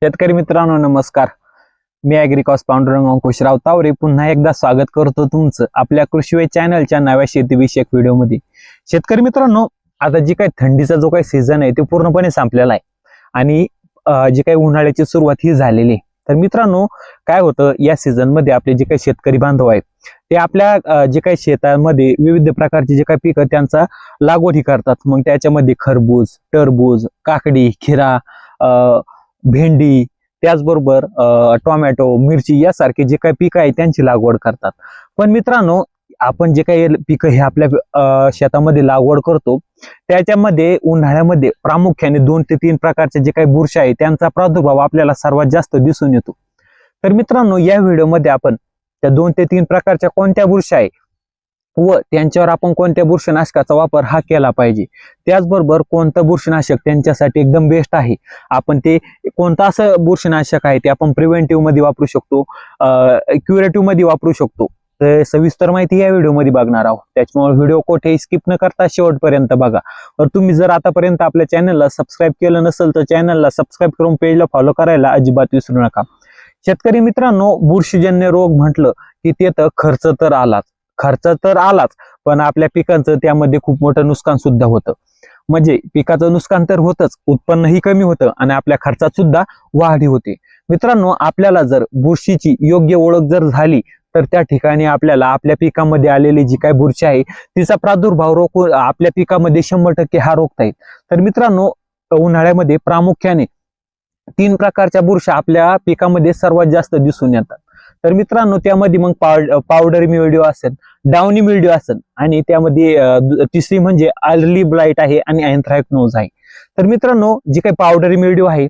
शेतकरी मित्रांनो नमस्कार. मी ॲग्रिकॉस पांडुरंग अंकुश रावतावरे पुन्हा एकदा स्वागत करतो तुमचं आपल्या कृषी चॅनलच्या नव्या शेतीविषयक व्हिडिओमध्ये. शेतकरी मित्रांनो, आता जी काही थंडीचा जो काही सीझन आहे ते पूर्णपणे संपलेला आहे आणि जी काही उन्हाळ्याची सुरुवात ही झालेली आहे. तर मित्रांनो, काय होतं या सीझन मध्ये आपले जे काही शेतकरी बांधव आहेत ते आपल्या जे काही शेतामध्ये विविध प्रकारचे जे काही पिकं त्यांचा लागवडी करतात. मग त्याच्यामध्ये खरबूज, टरबूज, काकडी, खिरा, भेंडी, त्याचबरोबर टोमॅटो, मिरची यासारखे जे काही पिकं आहे त्यांची लागवड करतात. पण मित्रांनो, आपण जे काही पिकं हे आपल्या शेतामध्ये लागवड करतो त्याच्यामध्ये उन्हाळ्यामध्ये प्रामुख्याने 2 ते 3 प्रकारचे जे काही बुरशी आहे त्यांचा प्रादुर्भाव आपल्याला सर्वात जास्त दिसून येतो. तर मित्रांनो, या व्हिडिओमध्ये आपण त्या 2 ते 3 प्रकारच्या कोणत्या बुरशी आहे व त्यांच्यावर आपण कोणत्या बुरशीनाशकाचा वापर हा केला पाहिजे, त्याचबरोबर कोणतं बुरशीनाशक त्यांच्यासाठी एकदम बेस्ट आहे, आपण ते कोणतं असं बुरशीनाशक आहे ते आपण प्रिव्हेंटिव्ह मध्ये वापरू शकतो, क्युरेटिव्ह मध्ये वापरू शकतो, तर सविस्तर माहिती या व्हिडिओमध्ये बघणार आहोत. त्याच्यामुळे व्हिडिओ कुठेही स्किप न करता शेवटपर्यंत बघा. तर तुम्ही जर आतापर्यंत आपल्या चॅनलला सबस्क्राईब केलं नसेल तर चॅनलला सबस्क्राईब करून पेजला फॉलो करायला अजिबात विसरू नका. शेतकरी मित्रांनो, बुरशीजन्य रोग म्हटलं की ते तर खर्च तर आलाच पण आपल्या पिकांचं त्यामध्ये खूप मोठं नुकसान सुद्धा होतं. म्हणजे पिकाचं नुकसान तर होतच, उत्पन्नही कमी होतं आणि आपल्या खर्चात सुद्धा वाढ होते. मित्रांनो, आपल्याला जर बुरशीची योग्य ओळख जर झाली तर त्या ठिकाणी आपल्याला आपल्या पिकामध्ये आलेली जी काही बुरशी आहे तिचा प्रादुर्भाव रोखून आपल्या पिकामध्ये 100% हा रोखता येईल. तर मित्रांनो, उन्हाळ्यामध्ये प्रामुख्याने 3 प्रकारच्या बुरशी आपल्या पिकामध्ये सर्वात जास्त दिसून येतात. तर मित्रांनो, त्यामध्ये मग पावडरी मिल्ड्यू असेल, डाउनी मिल्ड्यू असेल आणि त्यामध्ये तिसरी म्हणजे अर्ली ब्लाइट आहे आणि अँथ्रॅकनोज आहे. तर मित्रांनो, जी काही पावडरी मिल्ड्यू आहे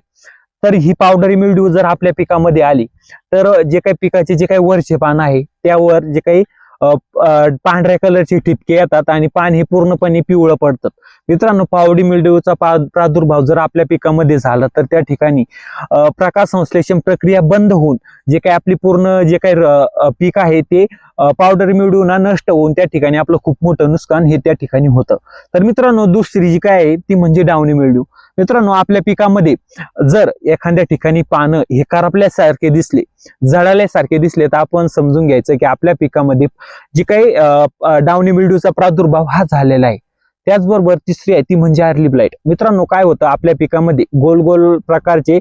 तर ही पावडरी मिल्ड्यू जर आपल्या पिकामध्ये आली तर जे काही पिकाचे जे काही वरचे पान आहे त्यावर जे काही पांढऱ्या कलरचे ठिपके येतात आणि पान हे पूर्णपणे पिवळं पडतं. मित्रांनो, पावडरी मिल्ड्यूचा प्रादुर्भाव जर आपल्या पिकामध्ये झाला तर त्या ठिकाणी प्रकाश संश्लेषण प्रक्रिया बंद होऊन जे काही आपली पूर्ण जे काही पीक आहे ते पावडर मिल्ड्यूना नष्ट होऊन त्या ठिकाणी आपलं खूप मोठं नुकसान हे त्या ठिकाणी होतं. तर मित्रांनो, दुसरी जी काय आहे ती म्हणजे डाउनी मिल्ड्यू. मित्रांनो, आपल्या पिकामध्ये जर एखाद्या ठिकाणी पानं हे करपल्यासारखे दिसले, जळाल्यासारखे दिसले तर आपण समजून घ्यायचं की आपल्या पिकामध्ये जी काही डाउनी मिल्ड्यूचा प्रादुर्भाव हा झालेला आहे. त्याचबरोबर तिसरी आहे ती म्हणजे अर्ली ब्लाइट. मित्रांनो, काय होतं आपल्या पिकामध्ये गोल गोल प्रकारचे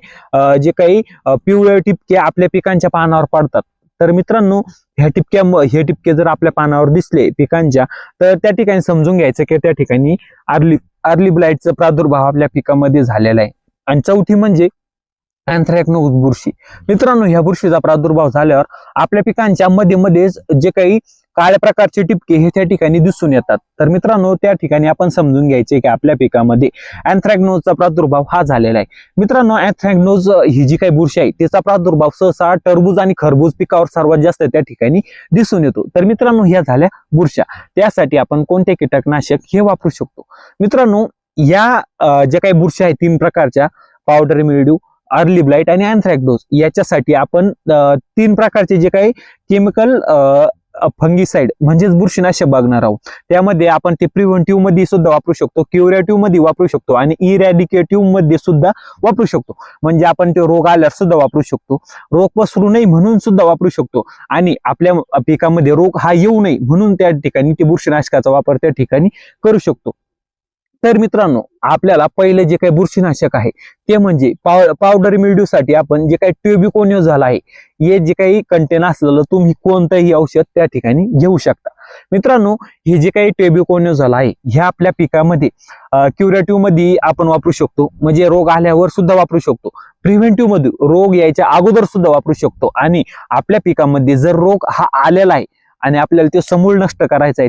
जे काही पिवळे टिपके आपल्या पिकांच्या पानावर पडतात. तर मित्रांनो, हे टिपके जर आपल्या पानावर दिसले पिकांच्या तर त्या ठिकाणी समजून घ्यायचं की त्या ठिकाणी अर्ली ब्लाइटचा प्रादुर्भाव आपल्या पिकामध्ये झालेला आहे. आणि चौथी म्हणजे अँथ्रॅकनोज बुरशी. मित्रांनो, ह्या बुरशीचा प्रादुर्भाव झाल्यावर आपल्या पिकांच्या मध्येच जे काही काळ्या प्रकारचे टिपके हे त्या ठिकाणी दिसून येतात. तर मित्रांनो, त्या ठिकाणी आपण समजून घ्यायचे की आपल्या पिकामध्ये अँथ्रॅकनोजचा प्रादुर्भाव हा झालेला आहे. मित्रांनो, अँथ्रॅकनोज ही जी काही बुरशी आहे त्याचा प्रादुर्भाव सहसा टरबूज आणि खरबूज पिकावर सर्वात जास्त त्या ठिकाणी दिसून येतो. तर मित्रांनो, ह्या झाल्या बुरशा. त्यासाठी आपण कोणते कीटकनाशक हे वापरू शकतो. मित्रांनो, या ज्या काही बुरशा आहेत 3 प्रकारच्या, पावडर मिल्ड्यू, अर्ली ब्लाइट आणि अँथ्रॅकनोज, याच्यासाठी आपण 3 प्रकारचे जे काही केमिकल फंगिसाइड म्हणजेच बुरशीनाशक बघणार आहोत. त्यामध्ये आपण ते प्रिव्हेंटिव्ह मध्ये सुद्धा वापरू शकतो, क्युरेटिव्ह मध्ये वापरू शकतो आणि इरॅडिकेटिव्ह मध्ये सुद्धा वापरू शकतो. म्हणजे आपण ते रोग आल्यावर सुद्धा वापरू शकतो, रोग पसरू नये म्हणून सुद्धा वापरू शकतो आणि आपल्या पिकामध्ये रोग हा येऊ नये म्हणून त्या ठिकाणी ते बुरशीनाशकाचा वापर त्या ठिकाणी करू शकतो. तर मित्रांनो, आपल्याला पहिले जे काही बुरशीनाशक आहे ते म्हणजे पावडर मिल्ड्यू साठी आपण जे काही ट्युबिकोनिओझोल आहे हे जे काही कंटेन असलेलं तुम्ही कोणतंही औषध त्या ठिकाणी घेऊ शकता. मित्रांनो, हे जे काही ट्युबिकोनिओझोल आहे हे आपल्या पिकामध्ये क्युरेटिव्ह मध्ये आपण वापरू शकतो, म्हणजे रोग आल्यावर सुद्धा वापरू शकतो, प्रिव्हेंटिव्ह मध्ये रोग यायच्या अगोदर सुद्धा वापरू शकतो आणि आपल्या पिकामध्ये जर रोग हा आलेला आहे आणि आपल्याला ते समूळ नष्ट करायचं आहे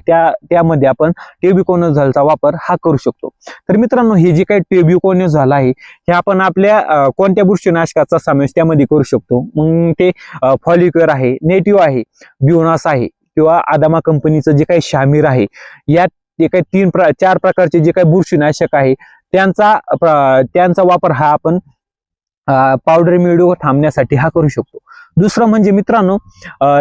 त्यामध्ये आपण ट्युबिकोनिओझोलचा वापर हा करू शकतो. तर मित्रांनो, हे जे काही ट्युबिकोनिओझोल आहे हे आपण आपल्या कोणत्या बुरशीनाशकाचा समावेश त्यामध्ये करू शकतो. मग ते फॉलिक्युर आहे, नेटिव्ह आहे, ब्युनास आहे किंवा आदामा कंपनीचं जे काही शामीर आहे, या जे काही 4 प्रकारचे जे काही बुरशीनाशक आहे त्यांचा वापर हा आपण पावडर मिल्ड्यू थांबण्यासाठी हा करू शकतो. दुसरं म्हणजे मित्रांनो,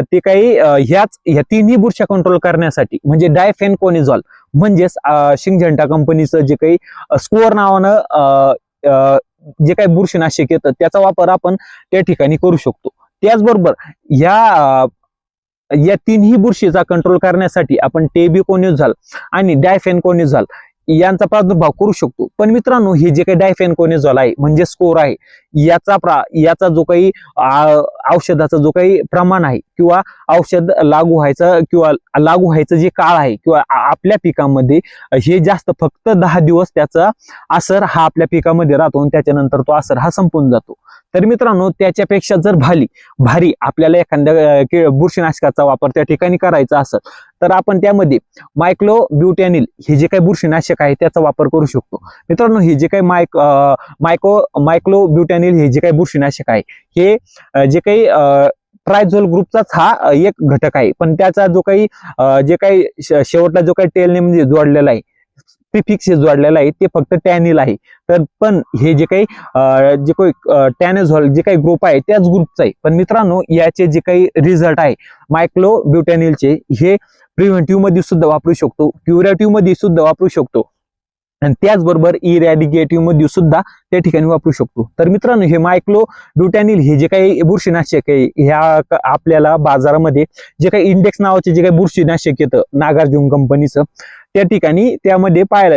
ते काही ह्या 3ही बुरशा कंट्रोल करण्यासाठी म्हणजे डायफेनकोनिझोल म्हणजेच सिंगजेंटा कंपनीचं जे काही स्कोअर नावानं जे काही बुरशीनाशक येतं त्याचा वापर आपण त्या ठिकाणी करू शकतो. त्याचबरोबर या तिन्ही बुरशीचा कंट्रोल करण्यासाठी आपण टेबिकोनिझोल आणि डायफेनकोनिझोल यांचा प्रादुर्भाव करू शकतो. पण मित्रांनो, हे जे काही डायफेनकोनिझोल आहे म्हणजे स्कोर आहे, याचा जो काही औषधाचा जो काही प्रमाण आहे किंवा औषध लागू व्हायचं जे काळ आहे किंवा आपल्या पिकामध्ये हे जास्त फक्त 10 दिवस त्याचा असर हा आपल्या पिकामध्ये राहतो आणि त्याच्यानंतर तो असर हा संपून जातो. तर मित्रांनो, त्याच्यापेक्षा जर भारी आपल्याला एखाद्या बुरशीनाशकाचा वापर त्या ठिकाणी करायचा असेल तर आपण त्यामध्ये मायक्लोब्युटॅनिल हे जे काही बुरशीनाशक आहे त्याचा वापर करू शकतो. मित्रांनो, हे जे काही मायक्लोब्युटॅनिल हे जे काही बुरशीनाशक आहे हे जे काही ट्रायझोल ग्रुपचाच हा एक घटक आहे, पण त्याचा जो काही शेवटला जो काही टेल नेम जोडलेला आहे, प्रिफिक्स जोडलेला आहे, ते फक्त टॅनिल आहे. तर पण हे जे काही टॅनेझोल जे काही ग्रुप आहे त्याच ग्रुपचा आहे. पण मित्रांनो, याचे जे काही रिझल्ट आहे मायक्लोब्युटॅनिलचे हे प्रिव्हेंटिव्ह मध्ये सुद्धा वापरू शकतो, क्युरेटिव्ह मध्ये सुद्धा वापरू शकतो आणि त्याचबरोबर इरॅडिकेटिव्ह मध्ये सुद्धा त्या ठिकाणी वापरू शकतो. तर मित्रांनो, हे मायक्लोब्युटॅनिल हे जे काही बुरशीनाशक आहे ह्या आपल्याला बाजारामध्ये जे काही इंडेक्स नावाचे जे काही बुरशीनाशक येतं नागार्जुन कंपनीचं त्या ठिकाणी त्यामध्ये पाहायला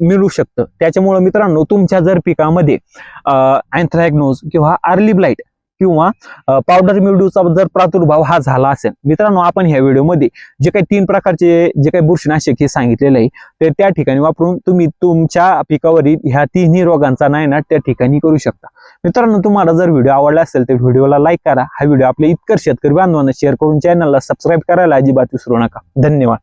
मिळू शकतं. त्याच्यामुळे मित्रांनो, तुमच्या जर पिकामध्ये अँथ्रॅकनोज किंवा अर्ली ब्लाइट किंवा पावडर मिल्ड्यूचा जर प्रादुर्भाव हा झाला असेल, मित्रांनो आपण ह्या व्हिडिओमध्ये जे काही 3 प्रकारचे जे काही बुरशीनाशक हे सांगितलेलं आहे ते त्या ठिकाणी वापरून तुम्ही तुमच्या पिकावरील ह्या तिन्ही रोगांचा नायनाट त्या ठिकाणी करू शकता. मित्रांनो, तुम्हाला जर व्हिडिओ आवडला असेल तर व्हिडिओला लाईक करा. हा व्हिडिओ आपल्या इतर शेतकरी बांधवांना शेअर करून चॅनलला सबस्क्राईब करायला अजिबात विसरू नका. धन्यवाद.